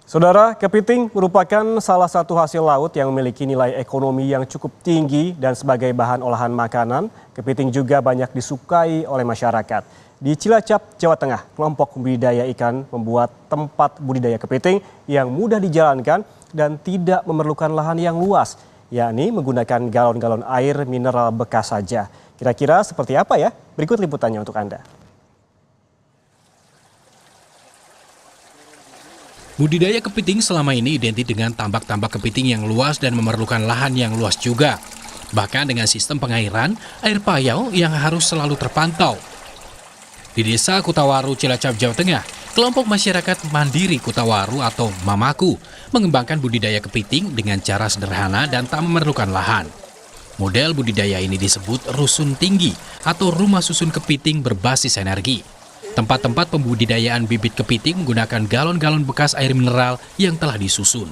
Saudara, kepiting merupakan salah satu hasil laut yang memiliki nilai ekonomi yang cukup tinggi dan sebagai bahan olahan makanan, kepiting juga banyak disukai oleh masyarakat. Di Cilacap, Jawa Tengah, kelompok budidaya ikan membuat tempat budidaya kepiting yang mudah dijalankan dan tidak memerlukan lahan yang luas, yakni menggunakan galon-galon air mineral bekas saja. Kira-kira seperti apa ya? Berikut liputannya untuk Anda. Budidaya kepiting selama ini identik dengan tambak-tambak kepiting yang luas dan memerlukan lahan yang luas juga. Bahkan dengan sistem pengairan, air payau yang harus selalu terpantau. Di Desa Kutawaru, Cilacap, Jawa Tengah, kelompok masyarakat mandiri Kutawaru atau Mamaku mengembangkan budidaya kepiting dengan cara sederhana dan tak memerlukan lahan. Model budidaya ini disebut rusun tinggi atau rumah susun kepiting berbasis energi. Tempat-tempat pembudidayaan bibit kepiting menggunakan galon-galon bekas air mineral yang telah disusun.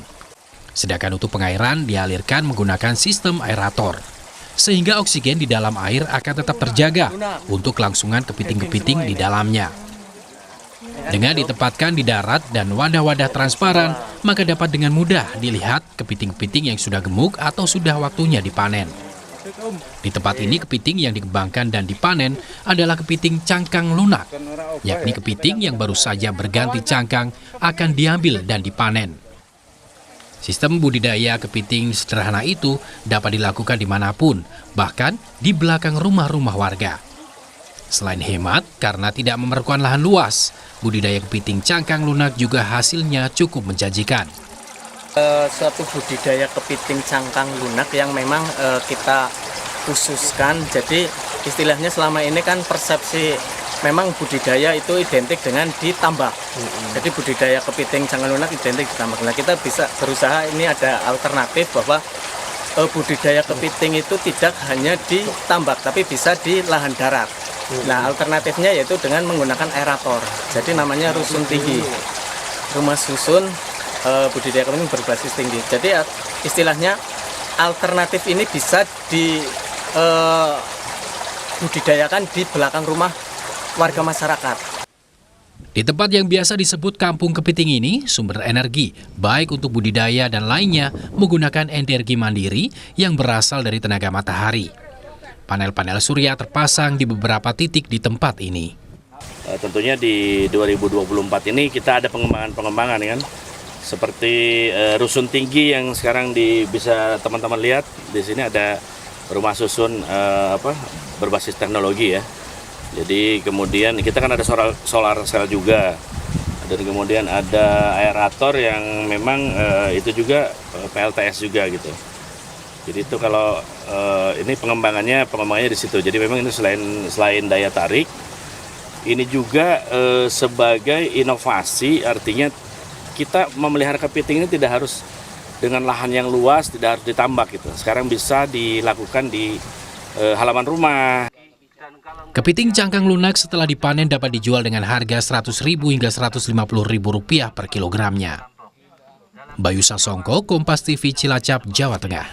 Sedangkan untuk pengairan dialirkan menggunakan sistem aerator. Sehingga oksigen di dalam air akan tetap terjaga untuk kelangsungan kepiting-kepiting di dalamnya. Dengan ditempatkan di darat dan wadah-wadah transparan, maka dapat dengan mudah dilihat kepiting-kepiting yang sudah gemuk atau sudah waktunya dipanen. Di tempat ini kepiting yang dikembangkan dan dipanen adalah kepiting cangkang lunak, yakni kepiting yang baru saja berganti cangkang akan diambil dan dipanen. Sistem budidaya kepiting sederhana itu dapat dilakukan dimanapun, bahkan di belakang rumah-rumah warga. Selain hemat karena tidak memerlukan lahan luas, budidaya kepiting cangkang lunak juga hasilnya cukup menjanjikan. Suatu budidaya kepiting cangkang lunak yang memang kita khususkan. Jadi istilahnya selama ini kan persepsi memang budidaya itu identik dengan ditambak. Jadi budidaya kepiting cangkang lunak identik ditambak. Nah, kita bisa berusaha ini ada alternatif bahwa budidaya kepiting itu tidak hanya ditambak tapi bisa di lahan darat. Nah, alternatifnya yaitu dengan menggunakan aerator. Jadi namanya rusun tinggi. Rumah susun budidaya kepiting berbasis tinggi. Jadi istilahnya alternatif ini bisa dibudidayakan di belakang rumah warga masyarakat. Di tempat yang biasa disebut kampung kepiting ini, sumber energi, baik untuk budidaya dan lainnya, menggunakan energi mandiri yang berasal dari tenaga matahari. Panel-panel surya terpasang di beberapa titik di tempat ini. Tentunya di 2024 ini kita ada pengembangan kan. Seperti rusun tinggi yang sekarang bisa teman-teman lihat di sini ada rumah susun berbasis teknologi ya. Jadi kemudian kita kan ada solar cell juga, dan kemudian ada aerator yang memang itu juga PLTS juga gitu. Jadi itu kalau ini pengembangannya di situ. Jadi memang ini selain daya tarik, ini juga sebagai inovasi, artinya kita memelihara kepiting ini tidak harus dengan lahan yang luas, tidak harus ditambak gitu. Sekarang bisa dilakukan di halaman rumah. Kepiting cangkang lunak setelah dipanen dapat dijual dengan harga Rp100.000 hingga Rp150.000 per kilogramnya. Bayu Sasongko, Kompas TV, Cilacap, Jawa Tengah.